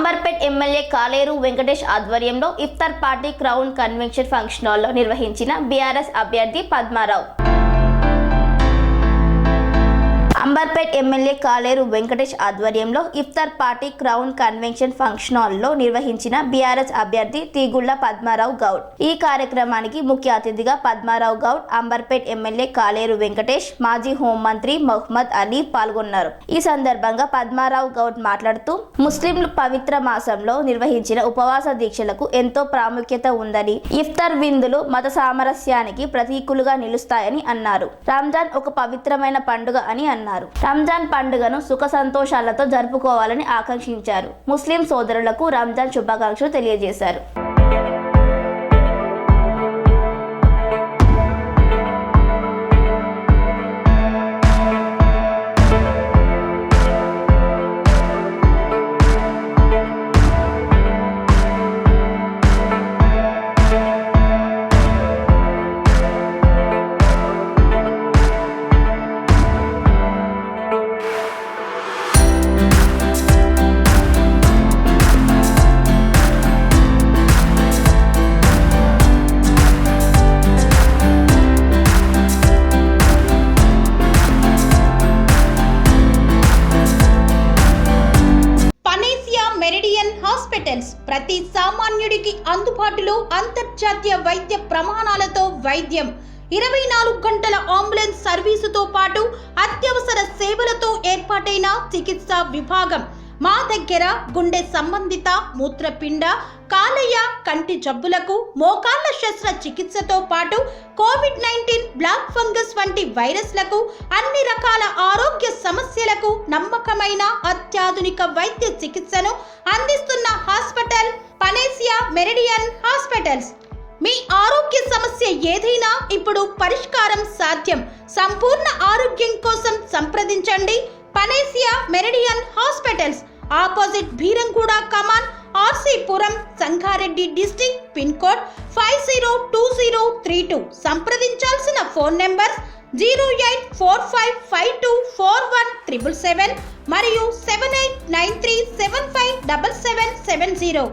Amberpet MLA కాలేరు వెంకటేష్ ఆధ్వర్యంలో ఇఫ్తార్ party crown convention function హాల్లో నిర్వహించిన బీఆర్ఎస్ అభ్యర్థి పద్మారావు. అంబర్పేట్ ఎమ్మెల్యే కాలేరు వెంకటేష్ ఆధ్వర్యంలో ఇఫ్తార్ పార్టీ క్రౌన్ కన్వెన్షన్ ఫంక్షన్ హాల్లో నిర్వహించిన బీఆర్ఎస్ అభ్యర్థి తీగుళ్ల పద్మారావు గౌడ్. ఈ కార్యక్రమానికి ముఖ్య అతిథిగా పద్మారావు గౌడ్, అంబర్పేట్ ఎమ్మెల్యే కాలేరు వెంకటేష్, మాజీ హోంమంత్రి మహమ్మద్ అలీ పాల్గొన్నారు. ఈ సందర్భంగా పద్మారావు గౌడ్ మాట్లాడుతూ ముస్లింలు పవిత్ర మాసంలో నిర్వహించిన ఉపవాస దీక్షలకు ఎంతో ప్రాముఖ్యత ఉందని, ఇఫ్తార్ విందులు మత సామరస్యానికి ప్రతీకులుగా నిలుస్తాయని అన్నారు. రంజాన్ ఒక పవిత్రమైన పండుగ అని అన్నారు. రంజాన్ పండుగను సుఖ సంతోషాలతో జరుపుకోవాలని ఆకాంక్షించారు. ముస్లిం సోదరులకు రంజాన్ శుభాకాంక్షలు తెలియజేశారు. ప్రతి సామాన్యుడికి అందుబాటులో అంతర్జాతీయ వైద్య ప్రమాణాలతో వైద్యం, 24 గంటల అంబులెన్స్ సర్వీసుతో పాటు అత్యవసర సేవలతో ఏర్పాటైన చికిత్సా విభాగం. మా దగ్గర గుండె సంబంధిత, మూత్రపిండ, కాలేయ, కంటి జబ్బులకు, మోకాళ్ల శస్త్ర చికిత్సతో పాటు కోవిడ్-19, బ్లాక్ ఫంగస్ వంటి వైరస్లకు, అన్ని రకాల ఆరోగ్య సమస్యలకు నమ్మకమైన అత్యాధునిక వైద్య చికిత్సను అందిస్తున్న హాస్పిటల్ పనేసియా మెరిడియన్ హాస్పిటల్స్. మీ ఆరోగ్య సమస్య ఏదైనా ఇప్పుడు పరిష్కారం సాధ్యం. సంపూర్ణ ఆరోగ్యం కోసం సంప్రదించండి Panacea Meridian hospitals, opposite Bheeramguda Kaman, RC Puram, Sangareddy district, pin code 502032. సంప్రదించాల్సిన ఫోన్ నెంబర్ 0845524177 మరియు 7893757770.